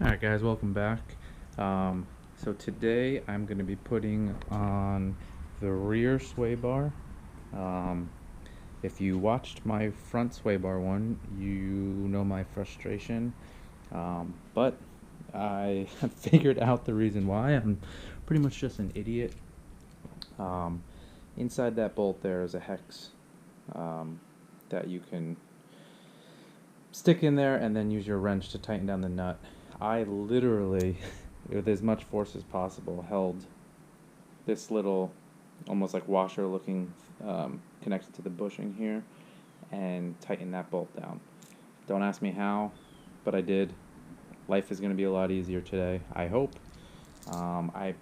Alright guys, welcome back. So today I'm going to be putting on the rear sway bar. If you watched my front sway bar one, you know my frustration, but I have figured out the reason why. I'm pretty much just an idiot. Inside that bolt there is a hex that you can stick in there and then use your wrench to tighten down the nut. I literally, with as much force as possible, held this little, almost like washer looking, connected to the bushing here, and tightened that bolt down. Don't ask me how, but I did. Life is going to be a lot easier today, I hope. I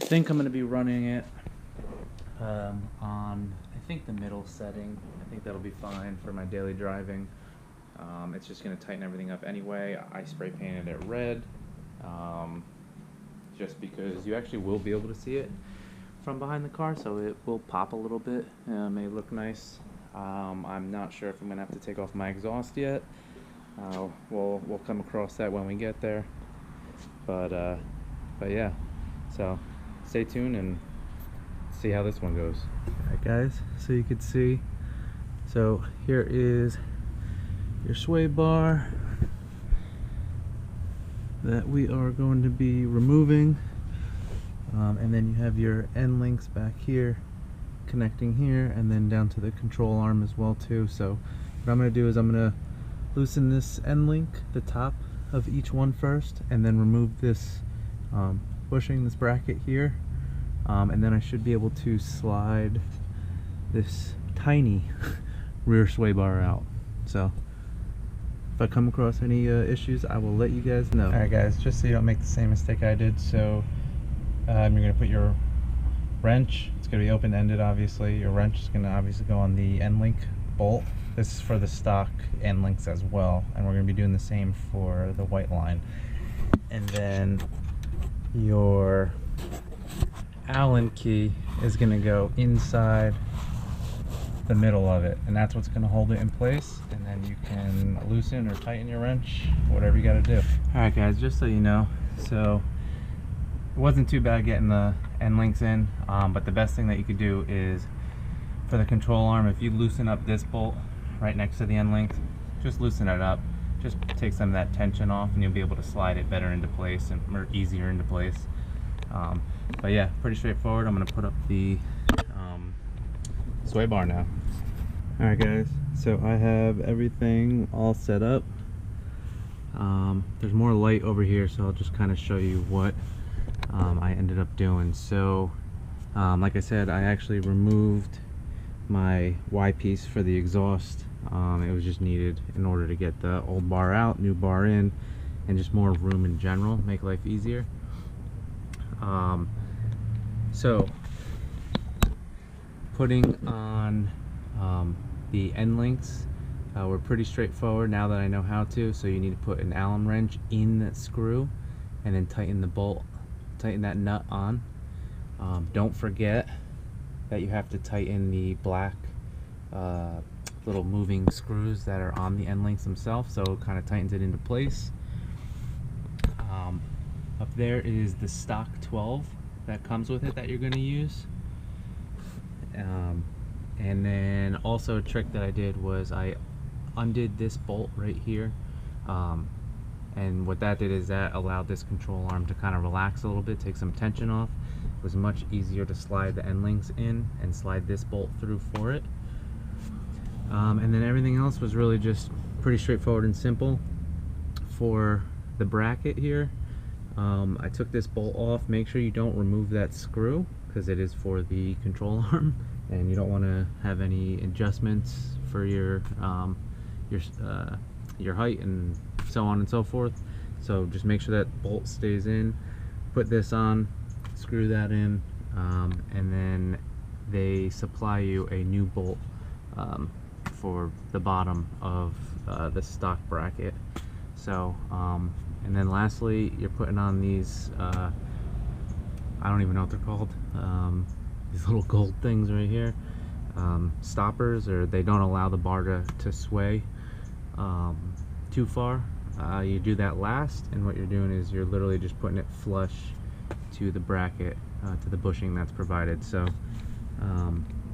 think I'm going to be running it on, I think, the middle setting. I think that'll be fine for my daily driving. It's just going to tighten everything up anyway. I spray painted it red, just because you actually will be able to see it from behind the car, so it will pop a little bit. May look nice. I'm not sure if I'm going to have to take off my exhaust yet. We'll come across that when we get there. But yeah, so stay tuned and see how this one goes. Alright guys, so you can see, so here is your sway bar that we are going to be removing, and then you have your end links back here connecting here and then down to the control arm as well too. So what I'm going to do is I'm going to loosen this end link, the top of each one first, and then remove this bushing, this bracket here, and then I should be able to slide this tiny rear sway bar out. So if I come across any issues, I will let you guys know. Alright guys, just so you don't make the same mistake I did, so you're going to put your wrench, it's going to be open-ended obviously, your wrench is going to obviously go on the end link bolt. This is for the stock end links as well, and we're going to be doing the same for the Whiteline. And then your Allen key is going to go inside the middle of it, and that's what's going to hold it in place, and then you can loosen or tighten your wrench, whatever you got to do. Alright guys, just so you know, so it wasn't too bad getting the end links in, but the best thing that you could do is for the control arm, if you loosen up this bolt right next to the end links, just loosen it up, just take some of that tension off, and you'll be able to slide it better into place and or easier into place. But yeah, pretty straightforward. I'm going to put up the sway bar now. Alright guys, so I have everything all set up. There's more light over here, so I'll just kind of show you what I ended up doing. So like I said, I actually removed my Y piece for the exhaust. It was just needed in order to get the old bar out, new bar in, and just more room in general, make life easier. So putting on the end links were pretty straightforward now that I know how to. So you need to put an Allen wrench in that screw and then tighten the bolt, tighten that nut on. Don't forget that you have to tighten the black little moving screws that are on the end links themselves, so it kind of tightens it into place. Up there is the stock 12 that comes with it that you're going to use. And then also a trick that I did was I undid this bolt right here, and what that did is that allowed this control arm to kind of relax a little bit, take some tension off. It was much easier to slide the end links in and slide this bolt through for it. And then everything else was really just pretty straightforward and simple. For the bracket here, I took this bolt off. Make sure you don't remove that screw because it is for the control arm, and you don't want to have any adjustments for your height and so on and so forth. So just make sure that bolt stays in. Put this on, screw that in, and then they supply you a new bolt for the bottom of the stock bracket. So and then lastly, you're putting on these I don't even know what they're called, these little gold things right here, stoppers, or they don't allow the bar to sway too far. you do that last, and what you're doing is you're literally just putting it flush to the bracket, to the bushing that's provided. So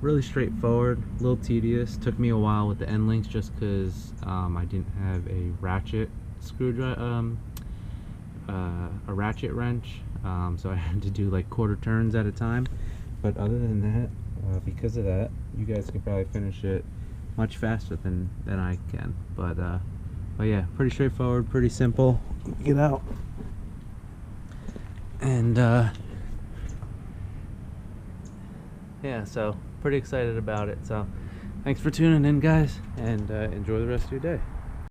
really straightforward, a little tedious. Took me a while with the end links just because I didn't have a ratchet screwdriver, a ratchet wrench, so I had to do like quarter turns at a time. But other than that, because of that, you guys can probably finish it much faster than I can. But yeah, pretty straightforward, pretty simple. Get out. And yeah, so pretty excited about it. So thanks for tuning in, guys, and enjoy the rest of your day.